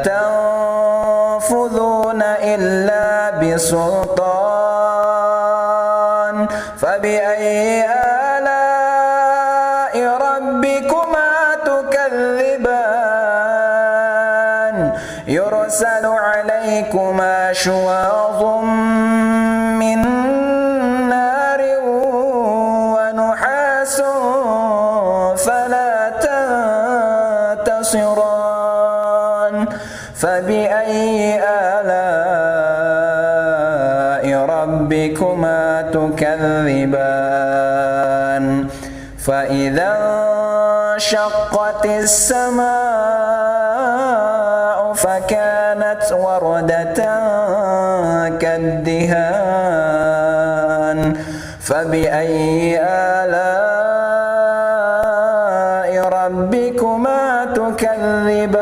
تنفذون إلا بسلطان فبأي آلاء ربكما تكذبان يرسل عليكما شواظ من نار ونحاس فلا تنتصران فبأي آلاء ربكما تكذبان فإذا انشقت السماء فكانت وردة كالدهان فبأي آلاء ربكما تكذبان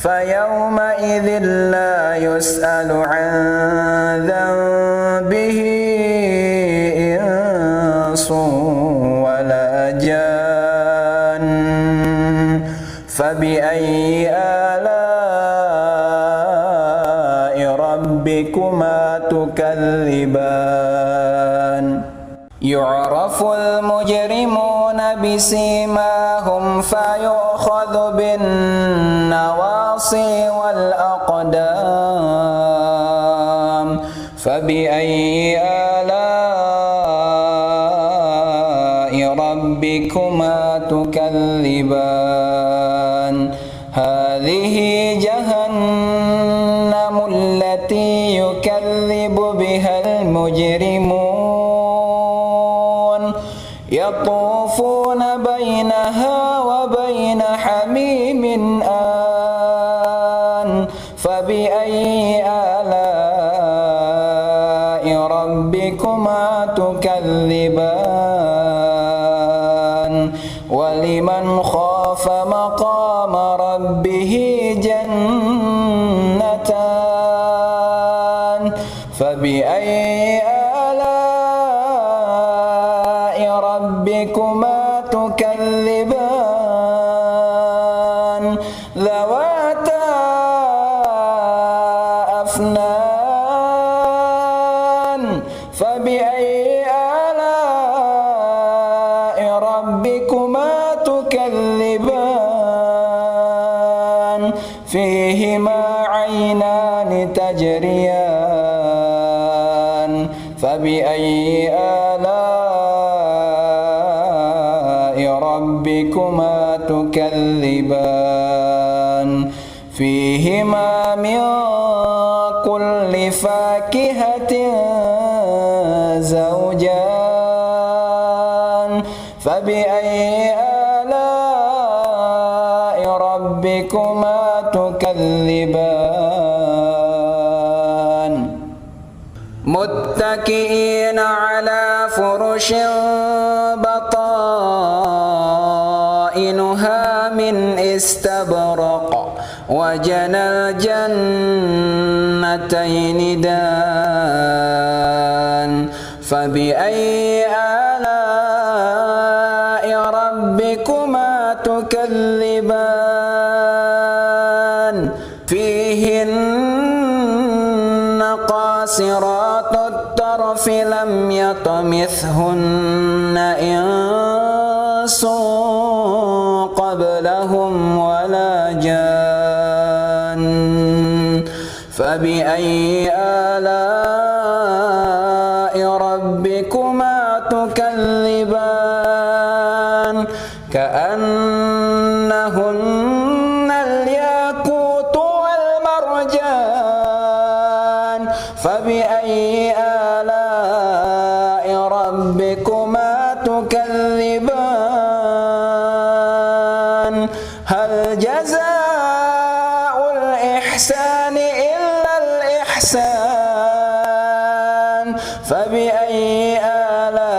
فيومئذ لا يسأل عن ذنبه إنس ولا جان فبأي آلاء ربكما تكذبان يعرف المجرمون بسيماهم فيؤخذ بالنواصي والأقدام فبأي آلاء ربكما تكذبان هذه جهنم التي يكذب بها المجرمون يطوفون بينها وبين حميم آن فبأي آلاء ربكما تكذبان ولمن خاف مقام ربه جنتان فبأي آلاء ربكما تكذبان ذواتا أفنان فبأي آلاء ربكما تكذبان فيهما عينان تجريان فبأي آلاء ربكما تكذبان فيهما من كل فاكهة زوجان فبأي آلاء ربكما تكذبان متكئين على فرش بطائنها من استبرق وجنى الجنتين دان فبأي آلاء ربكما تكذبان فيهن قاصرات الطرف لم يطمثهن إنس قبلهم ولا جان فبأي آلاء ربكما تكذبان كأنهن الياقوت والمرجان فبأي آلاء ربكما تكذبان هل جزاء الإحسان إلا الإحسان فبأي آلاء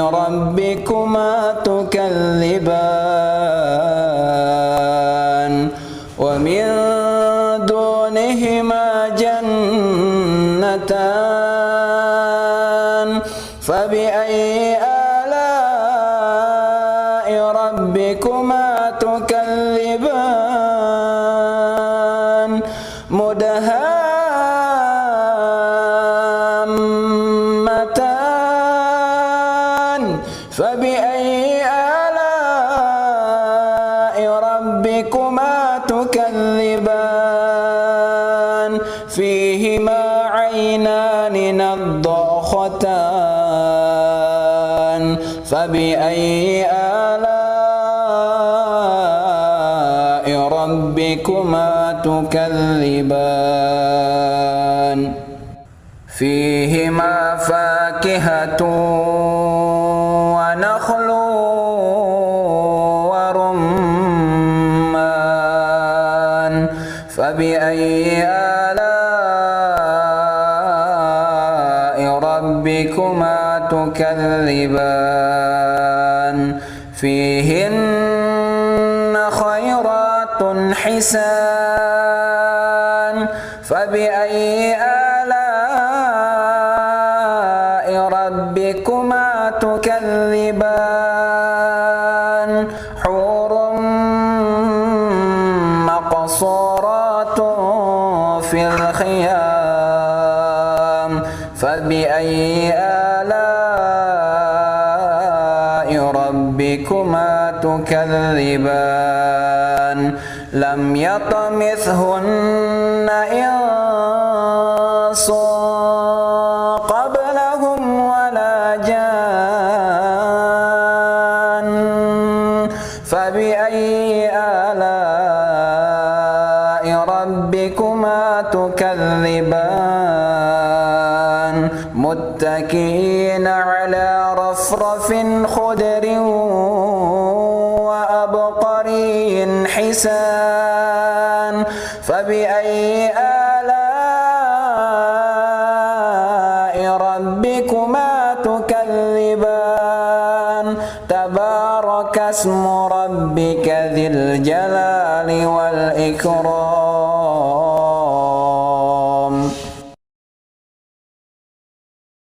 ربكما تكذبان ومن دونهما جنتان فبأي آلاء ربكما تكذبان مدهامتان فبأي آلاء ربكما تكذبان فيهما عينان نضاختان فبأي آلاء ربكما تكذبان فيهما فاكهة ونخل ورمان فبأي آلاء ربكما تكذبان فيهن خيرات حسان فبأي آلاء ربكما تكذبان حور مقصورات في الخيام فبأي آلاء ربكما تكذبان لم يطمثهن إنس قبلهم ولا جان فبأي آلاء ربكما تكذبان متكئين على رفرف خضر وأبقري حسان فبأي آلاء ربكما تكذبان تبارك اسم ربك ذي الجلال والإكرام